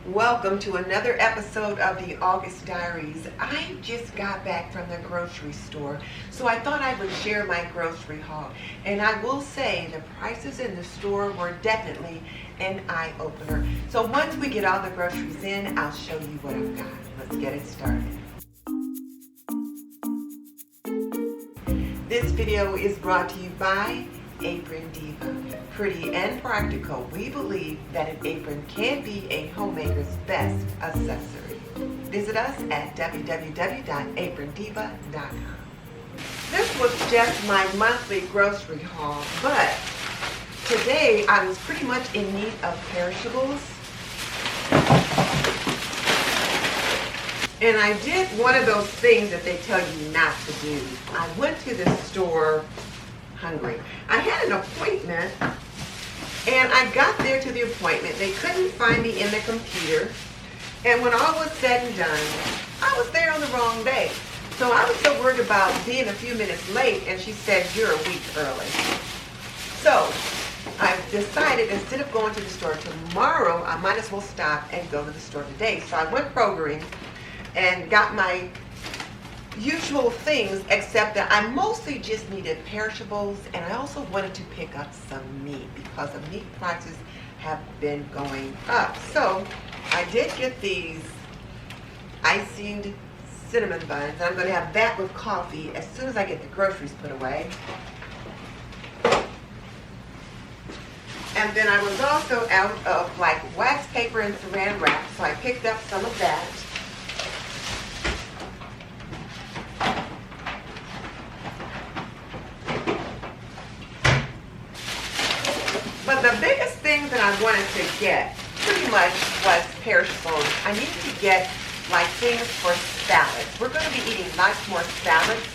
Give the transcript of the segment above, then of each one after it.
Welcome to another episode of the August Diaries. I just got back from the grocery store, so I thought I would share my grocery haul. And I will say the prices in the store were definitely an eye-opener. So once we get all the groceries in, I'll show you what I've got. Let's get it started. This video is brought to you by Apron Diva. Pretty and practical, we believe that an apron can be a homemaker's best accessory. Visit us at www.aprondiva.com. This was just my monthly grocery haul, but today I was pretty much in need of perishables. And I did one of those things that they tell you not to do. I went to the store hungry. I had an appointment, and I got there to the appointment. They couldn't find me in the computer, and when all was said and done, I was there on the wrong day. So I was so worried about being a few minutes late, and she said, "You're a week early." So I decided instead of going to the store tomorrow, I might as well stop and go to the store today. So I went Krogering and got my usual things, except that I mostly just needed perishables, and I also wanted to pick up some meat because the meat prices have been going up. So I did get these iced cinnamon buns, and I'm going to have that with coffee as soon as I get the groceries put away. And then I was also out of like wax paper and saran wrap, so I picked up some of that. But the biggest thing that I wanted to get pretty much was perishables. I needed to get like things for salads. We're going to be eating lots more salads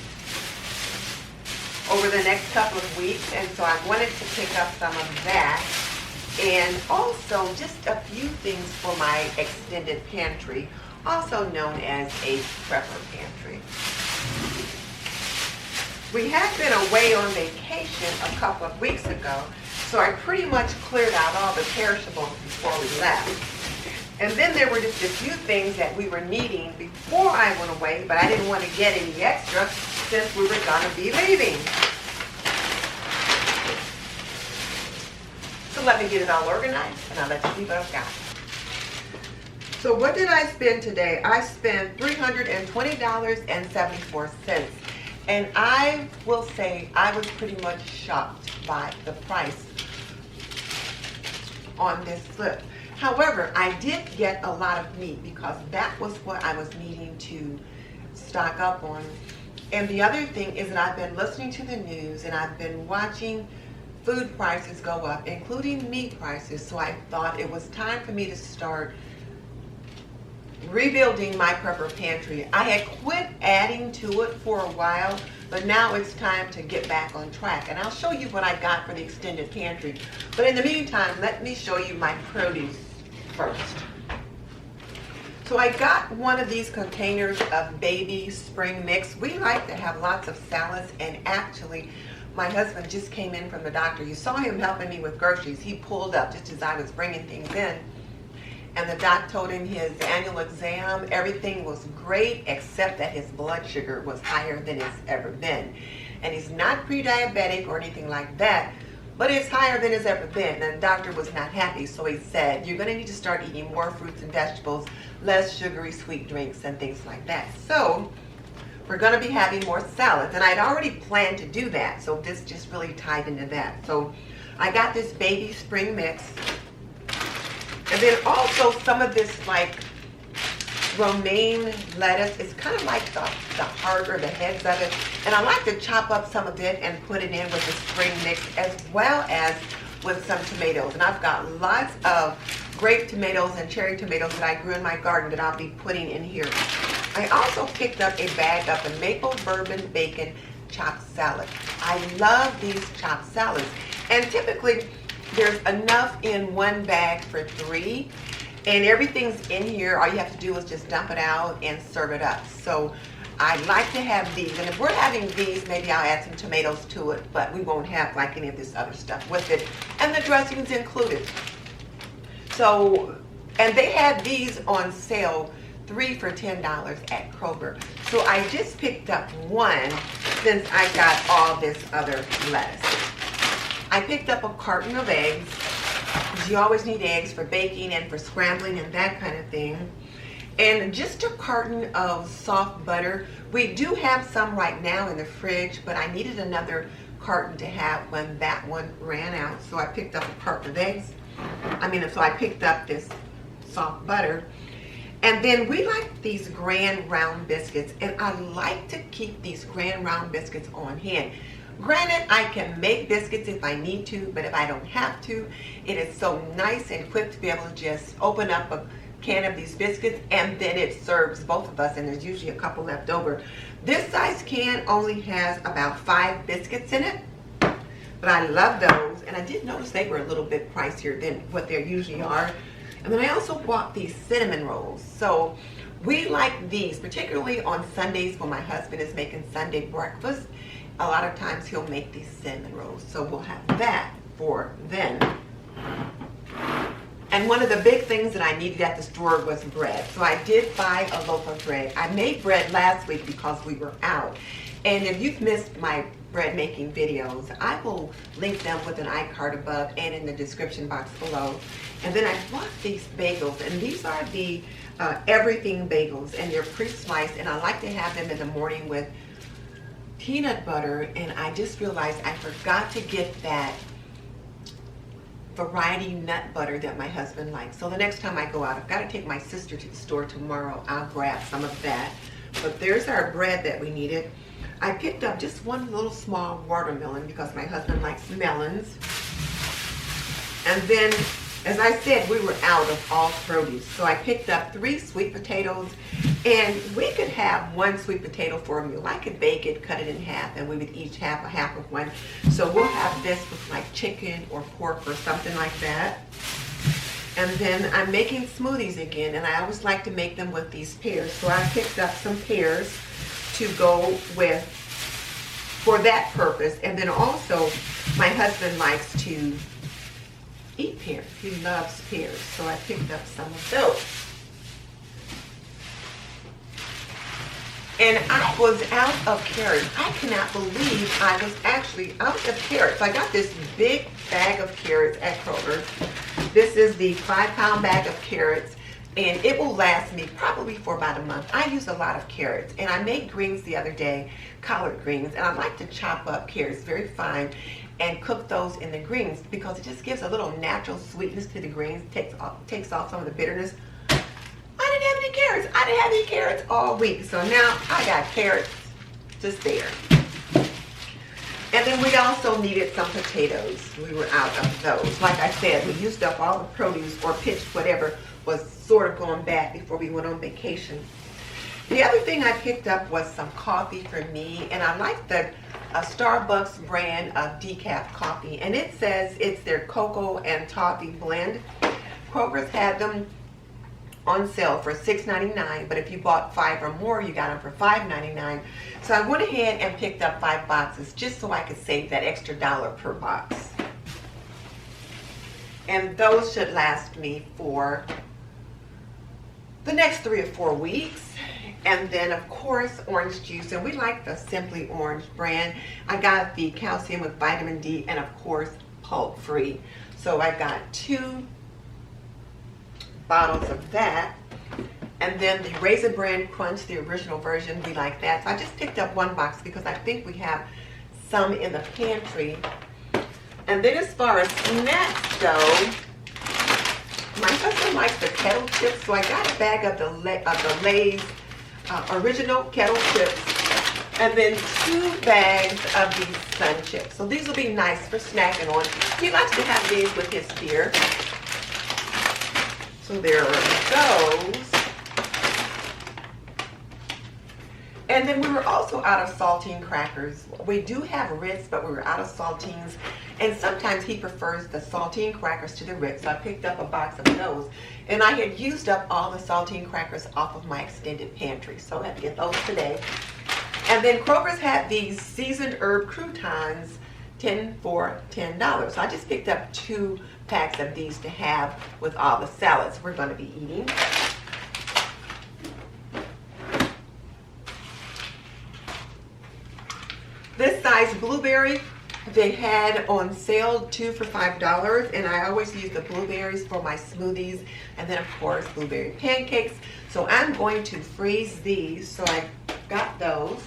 over the next couple of weeks, and so I wanted to pick up some of that. And also just a few things for my extended pantry, also known as a prepper pantry. We had been away on vacation a couple of weeks ago, so I pretty much cleared out all the perishables before we left. And then there were just a few things that we were needing before I went away, but I didn't want to get any extra since we were going to be leaving. So let me get it all organized, and I'll let you see what I've got. So what did I spend today? I spent $320.74. And I will say I was pretty much shocked by the price on this slip. However, I did get a lot of meat because that was what I was needing to stock up on. And the other thing is that I've been listening to the news and I've been watching food prices go up, including meat prices. So I thought it was time for me to start rebuilding my prepper pantry. I had quit adding to it for a while, but now it's time to get back on track. And I'll show you what I got for the extended pantry. But in the meantime, let me show you my produce first. So I got one of these containers of baby spring mix. We like to have lots of salads, and actually my husband just came in from the doctor. You saw him helping me with groceries. He pulled up just as I was bringing things in. And the doc told him his annual exam, everything was great except that his blood sugar was higher than it's ever been. And he's not pre-diabetic or anything like that, but it's higher than it's ever been. And the doctor was not happy, so he said, you're going to need to start eating more fruits and vegetables, less sugary sweet drinks and things like that. So we're going to be having more salads. And I'd already planned to do that, so this just really tied into that. So I got this baby spring mix. And then also some of this like romaine lettuce. It's kind of like the heart or the heads of it. And I like to chop up some of it and put it in with the spring mix as well as with some tomatoes. And I've got lots of grape tomatoes and cherry tomatoes that I grew in my garden that I'll be putting in here. I also picked up a bag of the maple bourbon bacon chopped salad. I love these chopped salads. And typically there's enough in one bag for 3, and everything's in here. All you have to do is just dump it out and serve it up. So I like to have these, and if we're having these, maybe I'll add some tomatoes to it, but we won't have like any of this other stuff with it, and the dressing's included. So And they had these on sale, 3 for $10 at Kroger. So I just picked up one since I got all this other lettuce. I picked up a carton of eggs, because you always need eggs for baking and for scrambling and that kind of thing. And just a carton of soft butter. We do have some right now in the fridge, but I needed another carton to have when that one ran out. So I picked up a carton of eggs. So I picked up this soft butter. And then we like these grand round biscuits, and I like to keep these grand round biscuits on hand. Granted, I can make biscuits if I need to, but if I don't have to, it is so nice and quick to be able to just open up a can of these biscuits, and then it serves both of us, and there's usually a couple left over. This size can only has about 5 biscuits in it, but I love those, and I did notice they were a little bit pricier than what they usually are. And then I also bought these cinnamon rolls. So we like these, particularly on Sundays when my husband is making Sunday breakfast. A lot of times he'll make these cinnamon rolls, so we'll have that for then. And one of the big things that I needed at the store was bread. So I did buy a loaf of bread. I made bread last week because we were out. And if you've missed my bread making videos, I will link them with an iCard above and in the description box below. And then I bought these bagels, and these are the everything bagels, and they're pre-sliced, and I like to have them in the morning with peanut butter. And I just realized I forgot to get that variety nut butter that my husband likes. So the next time I go out, I've got to take my sister to the store tomorrow. I'll grab some of that. But there's our bread that we needed. I picked up just one little small watermelon because my husband likes melons. And then, as I said, we were out of all produce. So I picked up 3 sweet potatoes, and we could have 1 sweet potato for a meal. I could bake it, cut it in half, and we would each have a half of one. So we'll have this with like chicken or pork or something like that. And then I'm making smoothies again, and I always like to make them with these pears. So I picked up some pears to go with for that purpose. And then also my husband likes to eat pears. He loves pears, so I picked up some of those. And I was out of carrots. I cannot believe I was actually out of carrots. I got this big bag of carrots at Kroger. This is the 5-pound bag of carrots, and it will last me probably for about a month. I use a lot of carrots, and I made greens the other day, collard greens, and I like to chop up carrots very fine and cook those in the greens because it just gives a little natural sweetness to the greens, takes off some of the bitterness. I didn't have any carrots. I didn't have any carrots all week, so now I got carrots to spare. And then we also needed some potatoes. We were out of those. Like I said, we used up all the produce or pitched whatever was sort of going bad before we went on vacation. The other thing I picked up was some coffee for me, and I like the Starbucks brand of decaf coffee, and it says it's their cocoa and toffee blend. Kroger's had them on sale for $6.99, but if you bought 5 or more, you got them for $5.99. So I went ahead and picked up 5 boxes just so I could save that extra $1 per box. And those should last me for the next 3 or 4 weeks. And then, of course, orange juice, and we like the Simply Orange brand. I got the calcium with vitamin D, and of course, pulp free. So I got 2 bottles of that. And then the Raisin Bran Crunch, the original version, we like that. So I just picked up 1 box because I think we have some in the pantry. And then as far as snacks go, my husband likes the kettle chips, so I got a bag of the Lay's original kettle chips, and then 2 bags of these Sun Chips. So these will be nice for snacking on. He likes to have these with his beer. So there are those. And then we were also out of saltine crackers. We do have Ritz, but we were out of saltines. And sometimes he prefers the saltine crackers to the Ritz. So I picked up a box of those. And I had used up all the saltine crackers off of my extended pantry. So I had to get those today. And then Kroger's had these seasoned herb croutons, 10 for $10. So I just picked up 2 packs of these to have with all the salads we're going to be eating. This size blueberry they had on sale 2 for $5, and I always use the blueberries for my smoothies, and then of course blueberry pancakes. So I'm going to freeze these. So I got those,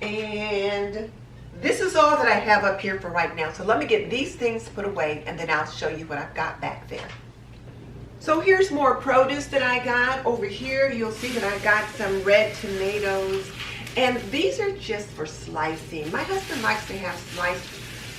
and this is all that I have up here for right now. So let me get these things put away, and then I'll show you what I've got back there. So here's more produce that I got. Over here you'll see that I got some red tomatoes, and these are just for slicing. My husband likes to have sliced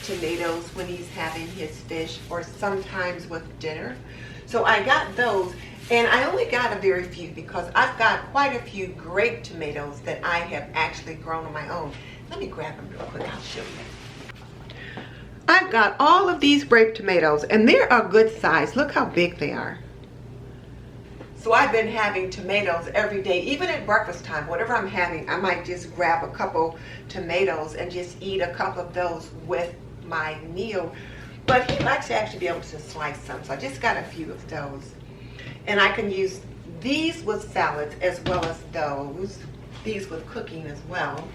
tomatoes when he's having his fish or sometimes with dinner. So I got those, and I only got a very few because I've got quite a few grape tomatoes that I have actually grown on my own. Let me grab them real quick, I'll show you. I've got all of these grape tomatoes, and they're a good size. Look how big they are. So I've been having tomatoes every day, even at breakfast time. Whatever I'm having, I might just grab a couple tomatoes and just eat a couple of those with my meal. But he likes to actually be able to slice some, so I just got a few of those. And I can use these with salads as well as those. These with cooking as well.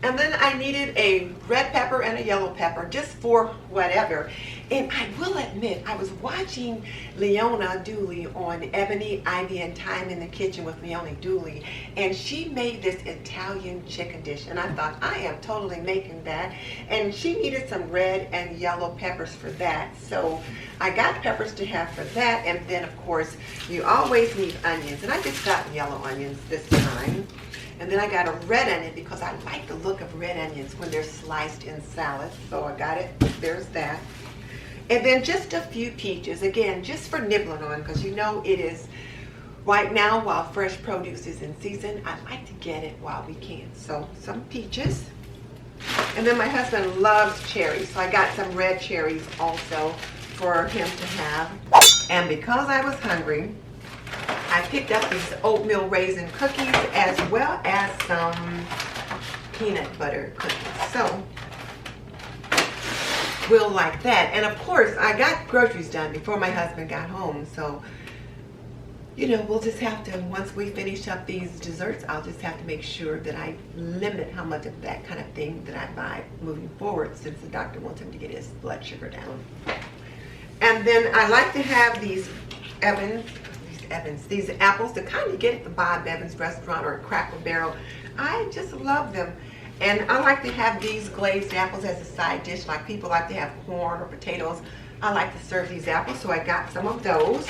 And then I needed a red pepper and a yellow pepper just for whatever. And I will admit, I was watching Leona Dooley on Ebony, Ivy, and Time in the Kitchen with Leona Dooley, and she made this Italian chicken dish, and I thought, I am totally making that. And she needed some red and yellow peppers for that, so I got peppers to have for that. And then of course you always need onions, and I just got yellow onions this time. And then I got a red onion because I like the look of red onions when they're sliced in salad. So I got it, there's that. And then just a few peaches, again, just for nibbling on, because you know it is right now while fresh produce is in season. I like to get it while we can. So some peaches. And then my husband loves cherries, so I got some red cherries also for him to have. And because I was hungry, I picked up these oatmeal raisin cookies as well as some peanut butter cookies. So we'll like that. And of course, I got groceries done before my husband got home. So, you know, we'll just have to, once we finish up these desserts, I'll just have to make sure that I limit how much of that kind of thing that I buy moving forward, since the doctor wants him to get his blood sugar down. And then I like to have these these apples to kind of get at the Bob Evans restaurant or Cracker Barrel. I just love them. And I like to have these glazed apples as a side dish, like people like to have corn or potatoes. I like to serve these apples, so I got some of those.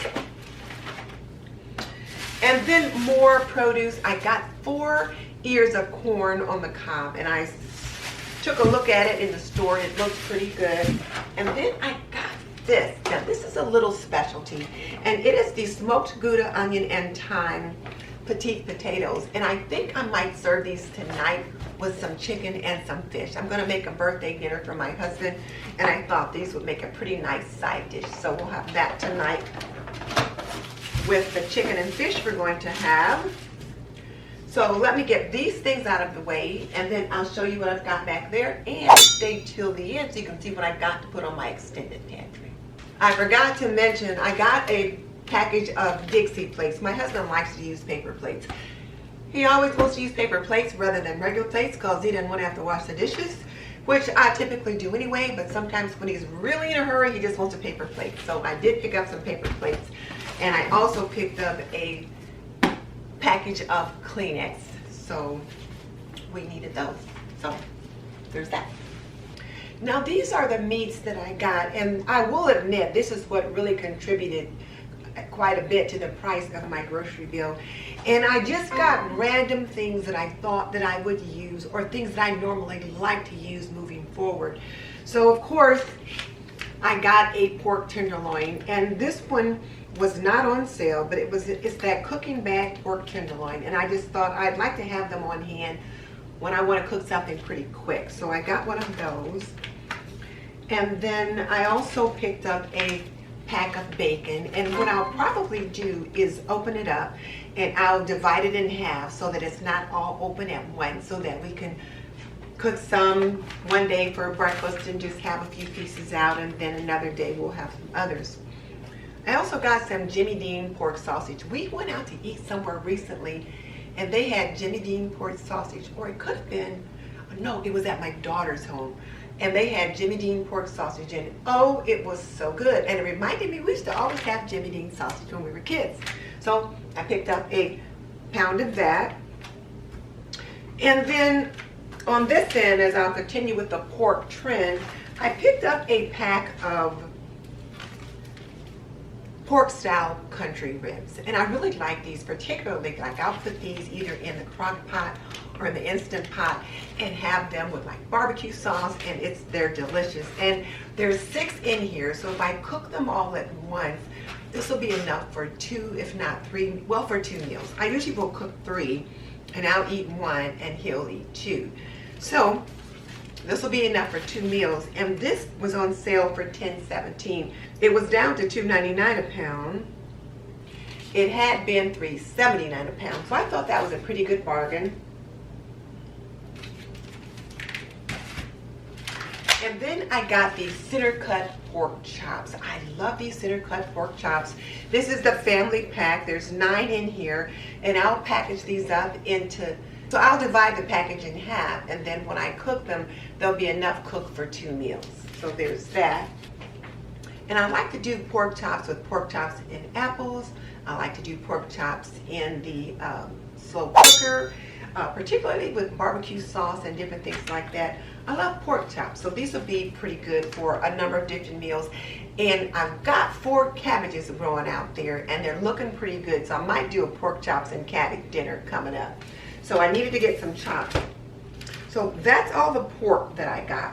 And then more produce. I got 4 ears of corn on the cob, and I took a look at it in the store. It looks pretty good. And then I got this. Now this is a little specialty, and it is the smoked Gouda, onion, and thyme petite potatoes. And I think I might serve these tonight with some chicken and some fish. I'm going to make a birthday dinner for my husband, and I thought these would make a pretty nice side dish. So we'll have that tonight with the chicken and fish we're going to have. So let me get these things out of the way, and then I'll show you what I've got back there, and stay till the end so you can see what I've got to put on my extended pantry. I forgot to mention, I got a package of Dixie plates. My husband likes to use paper plates. He always wants to use paper plates rather than regular plates because he doesn't want to have to wash the dishes, which I typically do anyway, but sometimes when he's really in a hurry, he just wants a paper plate. So I did pick up some paper plates, and I also picked up a package of Kleenex. So we needed those. So there's that. Now these are the meats that I got, and I will admit this is what really contributed quite a bit to the price of my grocery bill. And I just got random things that I thought that I would use, or things that I normally like to use moving forward. So of course I got a pork tenderloin, and this one was not on sale, but it's that cooking bag pork tenderloin, and I just thought I'd like to have them on hand when I want to cook something pretty quick. So I got one of those. And then I also picked up a pack of bacon, and what I'll probably do is open it up and I'll divide it in half so that it's not all open at once, so that we can cook some one day for breakfast and just have a few pieces out, and then another day we'll have some others. I also got some Jimmy Dean pork sausage. We went out to eat somewhere recently and they had Jimmy Dean pork sausage, or it could have been, no, it was at my daughter's home. And they had Jimmy Dean pork sausage, and oh, it was so good. And it reminded me, we used to always have Jimmy Dean sausage when we were kids. So I picked up a pound of that. And then on this end, as I'll continue with the pork trend, I picked up a pack of pork style country ribs. And I really like these, particularly like I'll put these either in the crock pot or in the Instant Pot and have them with like barbecue sauce, and they're delicious. And there's 6 in here, so if I cook them all at once, this will be enough for 2, if not 3, well, for 2 meals. I usually will cook 3, and I'll eat 1 and he'll eat 2. So this will be enough for 2 meals, and this was on sale for $10.17. It was down to $2.99 a pound. It had been $3.79 a pound, so I thought that was a pretty good bargain. And then I got these center cut pork chops. I love these center cut pork chops. This is the family pack. There's 9 in here, and I'll package these up into, so I'll divide the package in half, and then when I cook them, there'll be enough cooked for 2 meals. So there's that. And I like to do pork chops with pork chops and apples. I like to do pork chops in the slow cooker, particularly with barbecue sauce and different things like that. I love pork chops, so these will be pretty good for a number of different meals. And I've got 4 cabbages growing out there, and they're looking pretty good, so I might do a pork chops and cabbage dinner coming up. So I needed to get some chops. So that's all the pork that I got.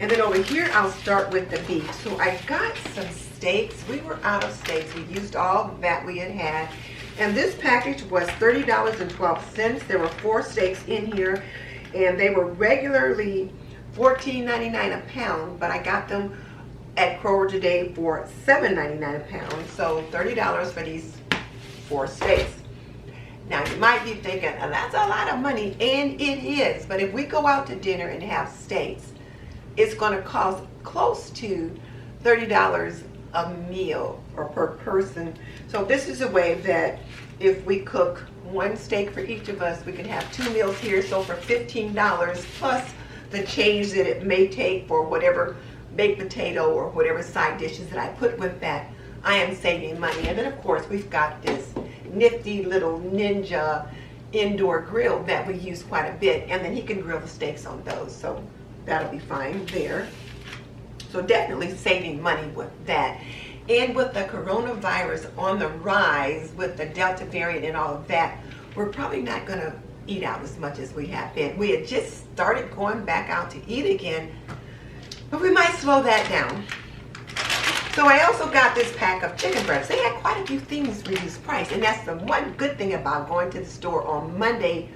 And then over here, I'll start with the beef. So I got some steaks. We were out of steaks. We used all that we had. And this package was $30.12. There were 4 steaks in here, and they were regularly $14.99 a pound, but I got them at Kroger today for $7.99 a pound. So $30 for these 4 steaks. Now you might be thinking, oh, that's a lot of money, and it is. But if we go out to dinner and have steaks, it's going to cost close to $30 a meal or per person. So this is a way that if we cook 1 steak for each of us, we can have 2 meals here. So for $15 plus the change that it may take for whatever baked potato or whatever side dishes that I put with that, I am saving money. And then of course we've got this nifty little Ninja indoor grill that we use quite a bit, and then he can grill the steaks on those, so that'll be fine there. So definitely saving money with that. And with the coronavirus on the rise, with the Delta variant and all of that, we're probably not going to eat out as much as we have been. We had just started going back out to eat again, but we might slow that down. So I also got this pack of chicken breasts. They had quite a few things reduced price, and that's the one good thing about going to the store on Monday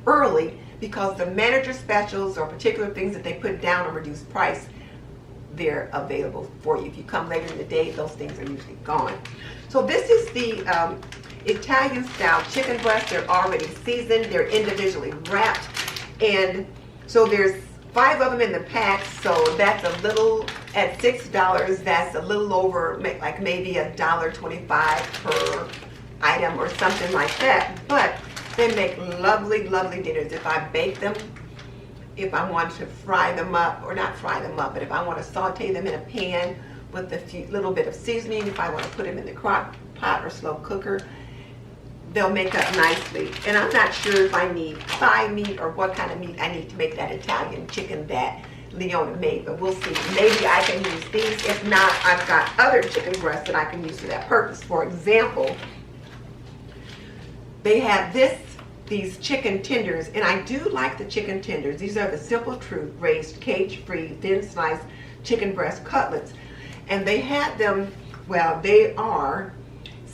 early, because the manager specials or particular things that they put down on reduced price, they're available for you. If you come later in the day, those things are usually gone. So this is the Italian style chicken breast. They're already seasoned. They're individually wrapped. And so there's 5 of them in the pack. So that's a little, at $6, that's a little over, like maybe $1.25 per item or something like that. But they make lovely, lovely dinners. If I bake them, if I want to fry them up, or not fry them up, but if I want to saute them in a pan with a little bit of seasoning, if I want to put them in the crock pot or slow cooker, they'll make up nicely. And I'm not sure if I need thigh meat or what kind of meat I need to make that Italian chicken that Leona made, but we'll see. Maybe I can use these. If not, I've got other chicken breasts that I can use for that purpose. For example, they have these chicken tenders, and I do like the chicken tenders. These are the Simple Truth raised cage-free thin sliced chicken breast cutlets, and they had them, well, they are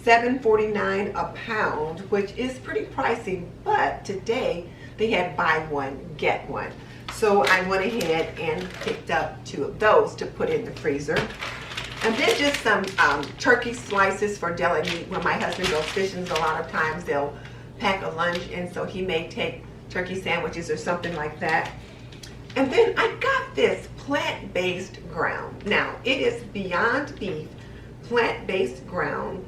$7.49 a pound, which is pretty pricey, but today they had buy one get one. So I went ahead and picked up 2 of those to put in the freezer. And then just some turkey slices for deli meat. When my husband goes fishing, a lot of times they'll pack a lunch, and so he may take turkey sandwiches or something like that. And then I got this plant-based ground. Now, it is Beyond Beef plant-based ground,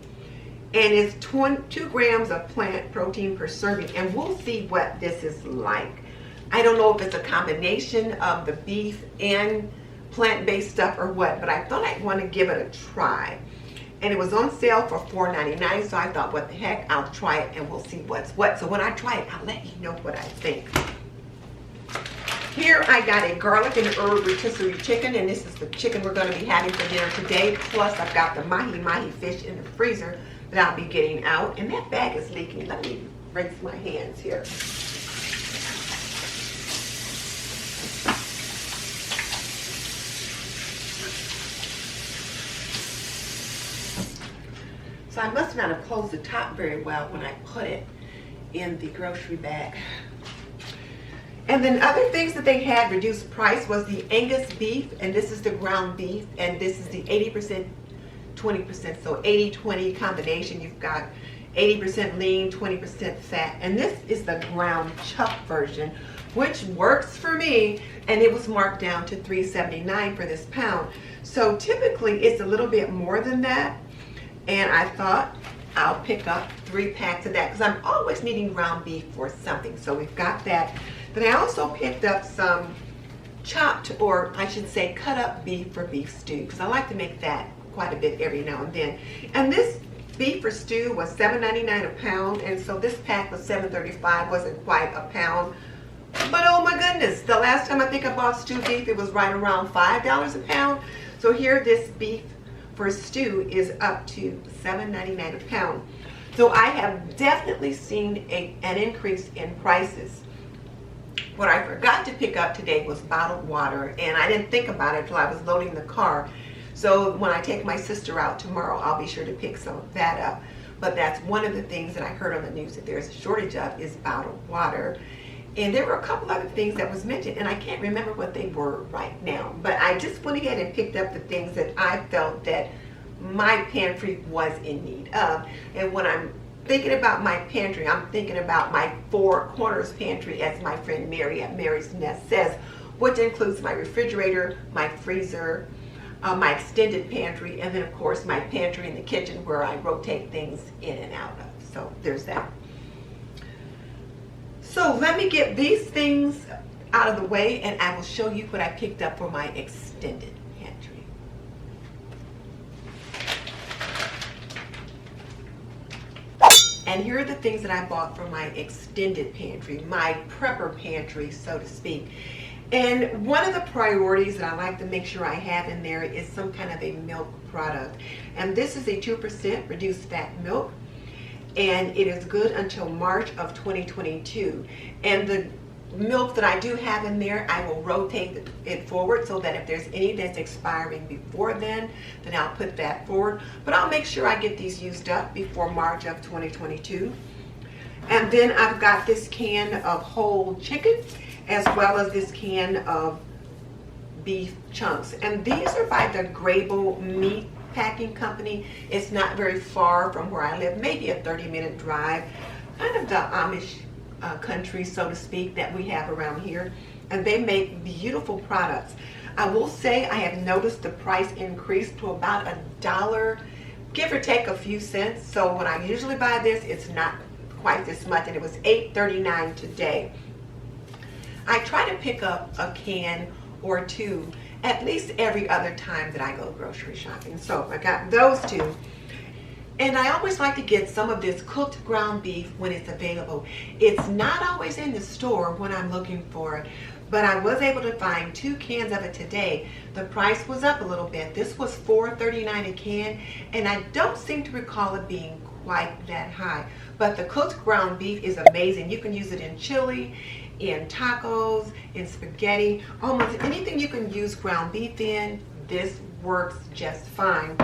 and it's 2 grams of plant protein per serving, and we'll see what this is like. I don't know if it's a combination of the beef and plant-based stuff or what, but I thought I'd want to give it a try. And it was on sale for $4.99, so I thought, what the heck, I'll try it and we'll see what's what. So when I try it, I'll let you know what I think. Here I got a garlic and herb rotisserie chicken, and this is the chicken we're going to be having for dinner today. Plus I've got the mahi fish in the freezer that I'll be getting out. And that bag is leaking. Let me rinse my hands here. So I must not have closed the top very well when I put it in the grocery bag. And then other things that they had reduced price was the Angus beef, and this is the ground beef, and this is the 80%, 20%, so 80-20 combination. You've got 80% lean, 20% fat, and this is the ground chuck version, which works for me, and it was marked down to $3.79 for this pound. So typically it's a little bit more than that, and I thought I'll pick up 3 packs of that because I'm always needing ground beef for something. So we've got that. Then I also picked up some chopped, or I should say cut up beef for beef stew, because I like to make that quite a bit every now and then. And this beef for stew was $7.99 a pound, and so this pack was $7.35, wasn't quite a pound. But oh my goodness, the last time I think I bought stew beef, it was right around $5 a pound. So here this beef for stew is up to $7.99 a pound. So I have definitely seen an increase in prices. What I forgot to pick up today was bottled water, and I didn't think about it until I was loading the car. So when I take my sister out tomorrow, I'll be sure to pick some of that up. But that's one of the things that I heard on the news that there's a shortage of is bottled water. And there were a couple other things that was mentioned, and I can't remember what they were right now. But I just went ahead and picked up the things that I felt that my pantry was in need of. And when I'm thinking about my pantry, I'm thinking about my 4 corners pantry, as my friend Mary at Mary's Nest says, which includes my refrigerator, my freezer, my extended pantry, and then of course my pantry in the kitchen where I rotate things in and out of. So there's that. So let me get these things out of the way, and I will show you what I picked up for my extended pantry. And here are the things that I bought for my extended pantry, my prepper pantry, so to speak. And one of the priorities that I like to make sure I have in there is some kind of a milk product. And this is a 2% reduced fat milk, and it is good until March of 2022. And the milk that I do have in there, I will rotate it forward so that if there's any that's expiring before then I'll put that forward. But I'll make sure I get these used up before March of 2022. And then I've got this can of whole chicken, as well as this can of beef chunks. And these are by the Grable Meat Packing Company. It's not very far from where I live, maybe a 30-minute drive, kind of the Amish country, so to speak, that we have around here. And they make beautiful products. I will say I have noticed the price increase to about $1, give or take a few cents. So when I usually buy this, it's not quite this much, and it was $8.39 today. I try to pick up a can or 2 at least every other time that I go grocery shopping. So I got those 2. And I always like to get some of this cooked ground beef when it's available. It's not always in the store when I'm looking for it, but I was able to find 2 cans of it today. The price was up a little bit. This was $4.39 a can, and I don't seem to recall it being quite that high. But the cooked ground beef is amazing. You can use it in chili, in tacos, in spaghetti, almost anything you can use ground beef in. This works just fine.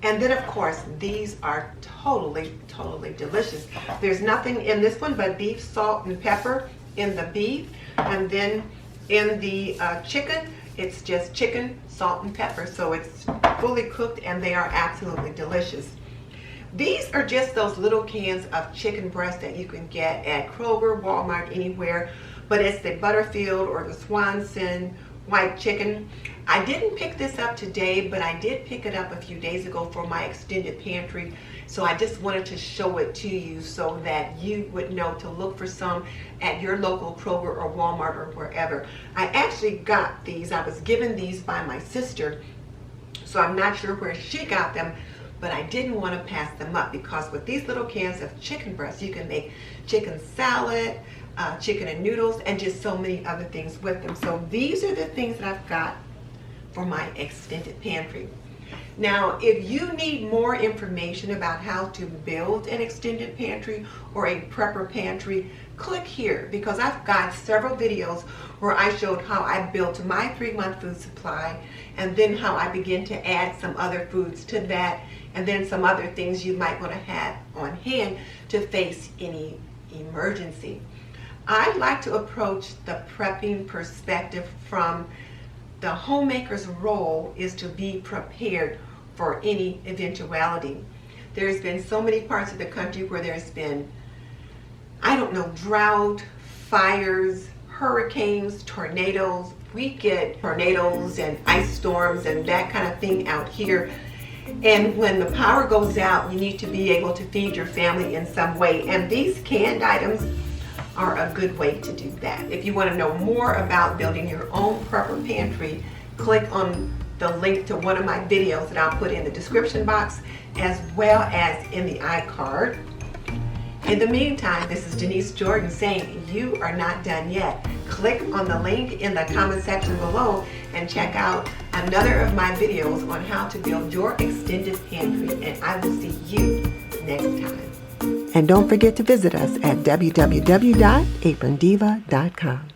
And then of course these are totally delicious. There's nothing in this one but beef, salt, and pepper in the beef, and then in the chicken it's just chicken, salt, and pepper. So it's fully cooked, and they are absolutely delicious. These are just those little cans of chicken breast that you can get at Kroger, Walmart, anywhere, but it's the Butterfield or the Swanson white chicken. I didn't pick this up today, but I did pick it up a few days ago for my extended pantry. So I just wanted to show it to you so that you would know to look for some at your local Kroger or Walmart or wherever. I actually got these. I was given these by my sister, so I'm not sure where she got them, but I didn't want to pass them up because with these little cans of chicken breast, you can make chicken salad, chicken and noodles, and just so many other things with them. So these are the things that I've got for my extended pantry. Now, if you need more information about how to build an extended pantry or a prepper pantry, click here because I've got several videos where I showed how I built my 3-month food supply and then how I begin to add some other foods to that and then some other things you might want to have on hand to face any emergency. I like to approach the prepping perspective from the homemaker's role is to be prepared for any eventuality. There's been so many parts of the country where there's been, I don't know, drought, fires, hurricanes, tornadoes. We get tornadoes and ice storms and that kind of thing out here. And when the power goes out, you need to be able to feed your family in some way. And these canned items are a good way to do that. If you want to know more about building your own prepper pantry, click on the link to one of my videos that I'll put in the description box as well as in the iCard. In the meantime, this is Denise Jordan saying you are not done yet. Click on the link in the comment section below and check out another of my videos on how to build your extended pantry, and I will see you next time. And don't forget to visit us at www.aprondiva.com.